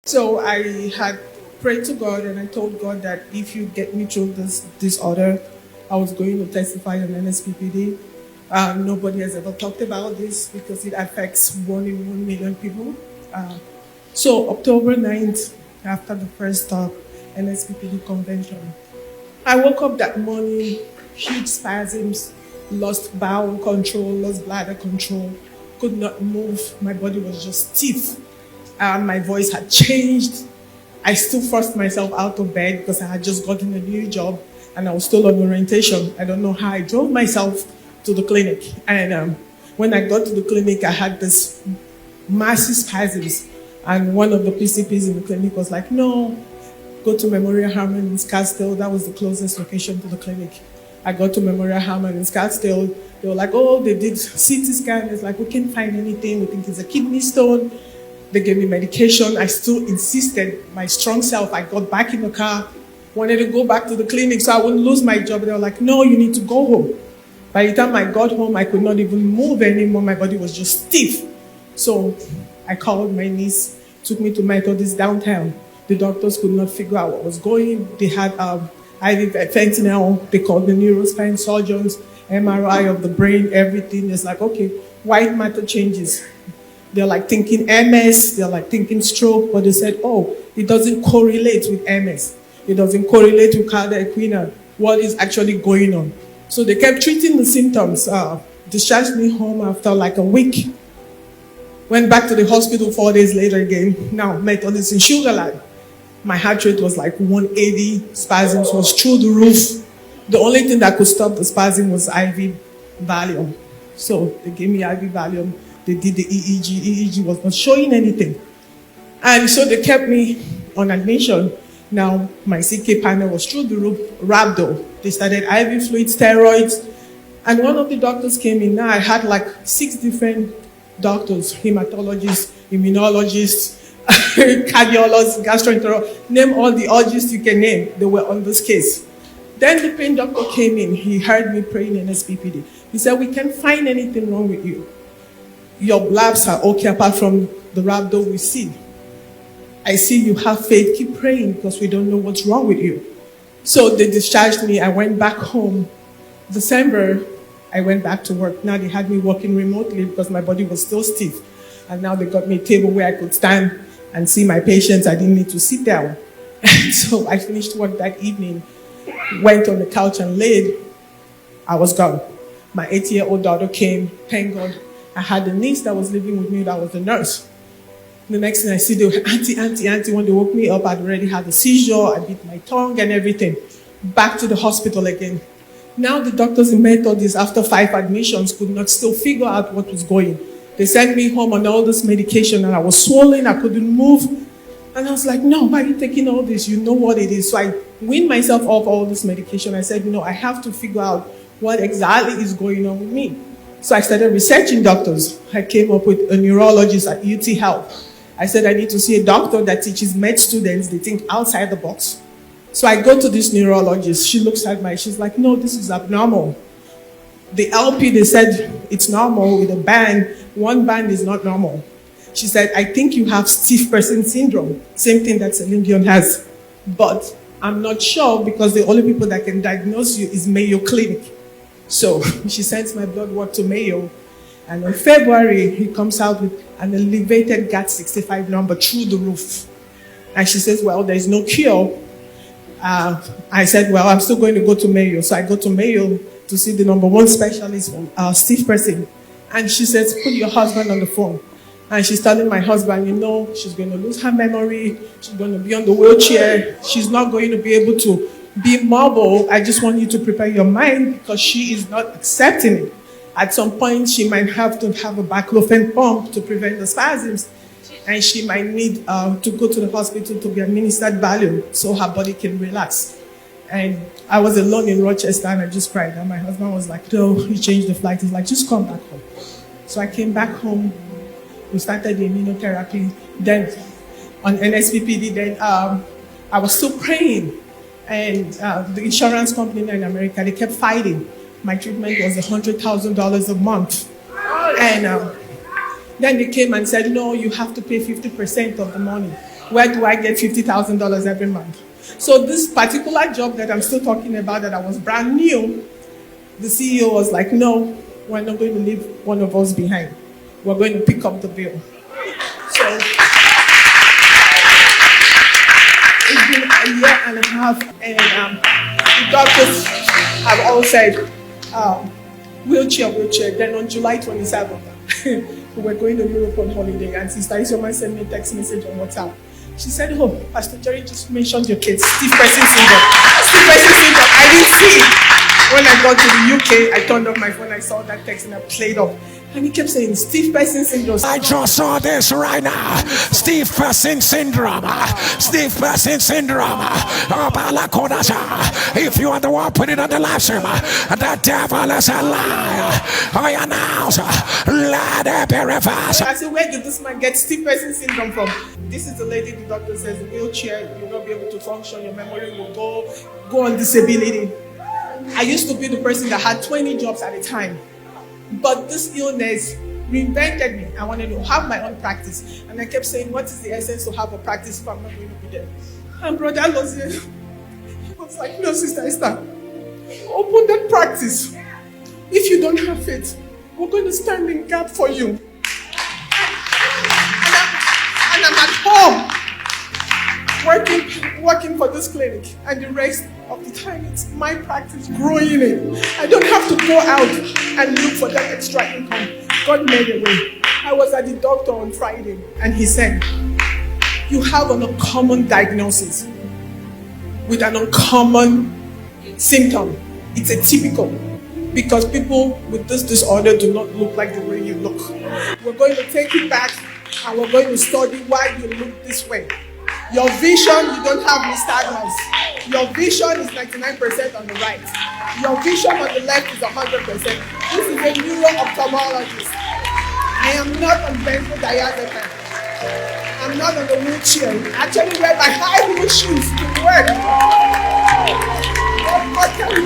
So I had prayed to God and I told God that if you get me through this disorder, I was going to testify on NSPPD. Nobody has ever talked about this because it affects 1 in 1 million people. So October 9th, after the first NSPPD convention, I woke up that morning, huge spasms, lost bowel control, lost bladder control, could not move. My body was just stiff. My voice had changed. I still forced myself out of bed because I had just gotten a new job and I was still on orientation. I don't know how I drove myself to the clinic. And when I got to the clinic, I had this massive spasms. And one of the PCPs in the clinic was like, no, go to Memorial Hermann in Scottsdale. That was the closest location to the clinic. I got to Memorial Hermann in Scottsdale. They were like, oh, they did CT scan. It's like, we can't find anything. We think it's a kidney stone. They gave me medication. I still insisted, my strong self. I got back in the car, wanted to go back to the clinic so I wouldn't lose my job. They were like, no, you need to go home. By the time I got home, I could not even move anymore. My body was just stiff. So I called my niece, took me to Methodist downtown. The doctors could not figure out what was going. They had IV fentanyl. They called the neurospine surgeons, MRI of the brain, everything. It's like, okay, white matter changes. They're like thinking MS, they're like thinking stroke, but they said, oh, it doesn't correlate with MS. It doesn't correlate with cardiac equina. What is actually going on? So they kept treating the symptoms. Discharged me home after like a week. Went back to the hospital 4 days later again. Now, Methodist in Sugar Land. My heart rate was like 180. Spasms was through the roof. The only thing that could stop the spasm was IV Valium. So they gave me IV Valium. They did the EEG. EEG was not showing anything. And so they kept me on admission. Now, my CK panel was through the roof, rhabdo. They started IV fluid, steroids. And one of the doctors came in. Now, I had like 6 different doctors, hematologists, immunologists, cardiologists, gastroenterologists, name all the ologists you can name. They were on this case. Then the pain doctor came in. He heard me praying in SPPD. He said, we can't find anything wrong with you. Your blabs are okay apart from the rhabdo we see. I see you have faith. Keep praying because we don't know what's wrong with you. So they discharged me. I went back home. December, I went back to work. Now they had me working remotely because my body was still stiff. And now they got me a table where I could stand and see my patients. I didn't need to sit down. So I finished work that evening, went on the couch and laid. I was gone. My 8-year-old daughter came, thank God. I had a niece that was living with me that was a nurse. The next thing I see, they were auntie. When they woke me up, I'd already had a seizure. I bit my tongue and everything. Back to the hospital again. Now the doctors in Methodist, after 5 admissions, could not still figure out what was going. They sent me home on all this medication and I was swollen. I couldn't move. And I was like, no, why are you taking all this? You know what it is. So I weaned myself off all this medication. I said, no, I have to figure out what exactly is going on with me. So I started researching doctors. I came up with a neurologist at UT Health. I said, I need to see a doctor that teaches med students. They think outside the box. So I go to this neurologist. She looks at me. She's like, no, this is abnormal. The LP, they said it's normal with a band. 1 band is not normal. She said, I think you have stiff person syndrome. Same thing that Celine Dion has. But I'm not sure because the only people that can diagnose you is Mayo Clinic. So she sends my blood work to Mayo. And in February, he comes out with an elevated GAT65 number through the roof. And she says, well, there's no cure. I said, well, I'm still going to go to Mayo. So I go to Mayo to see the #1 specialist for stiff person. And she says, put your husband on the phone. And she's telling my husband, she's going to lose her memory. She's going to be on the wheelchair. She's not going to be able to be mobile. I just want you to prepare your mind because she is not accepting it. At some point, she might have to have a baclofen pump to prevent the spasms. And she might need to go to the hospital to be administered Valium so her body can relax. And I was alone in Rochester and I just cried. And my husband was like, no, he changed the flight. He's like, just come back home. So I came back home. We started the immunotherapy. Then on NSPPD, then I was still praying. And the insurance company in America, they kept fighting. My treatment was $100,000 a month. And then they came and said, no, you have to pay 50% of the money. Where do I get $50,000 every month? So this particular job that I'm still talking about, that I was brand new, the CEO was like, no, we're not going to leave one of us behind. We're going to pick up the bill. So it's been a year and a half, and the doctors have all said, wheelchair. Then on July 27th, we were going to Europe on holiday, and Sister Isioma sent me a text message on WhatsApp. She said, oh, Pastor Jerry just mentioned your kids, stiff person syndrome. Stiff person syndrome. I didn't see it. When I got to the UK, I turned off my phone, I saw that text, and I played up. And he kept saying, stiff person syndrome. I just saw this right now. Stiff person syndrome. Stiff person syndrome. If you are the one, put it on the live stream. The devil is a liar. I announce, let it be reversed. I said, where did this man get stiff person syndrome from? This is the lady the doctor says, in wheelchair, you'll not be able to function, your memory will go on disability. I used to be the person that had 20 jobs at a time. But this illness reinvented me. I wanted to have my own practice. And I kept saying, what is the essence to have a practice if I'm not going to be there? And Brother Lozier, he was like, no, Sister Esther, open that practice. If you don't have faith, we're going to stand in gap for you. And I'm at home working for this clinic, and the rest of the time it's my practice growing it. I don't have to go out and look for that extra income. God made a way. I was at the doctor on Friday, and he said, you have an uncommon diagnosis with an uncommon symptom. It's atypical, because people with this disorder do not look like the way you look. We're going to take it back, and we're going to study why you look this way. Your vision, you don't have nystagmus. Your vision is 99% on the right. Your vision on the left is 100%. This is a neuro-ophthalmologist. I am not on benzodiazepine. I'm not on the wheelchair. I actually wear my high heel shoes to work. What can we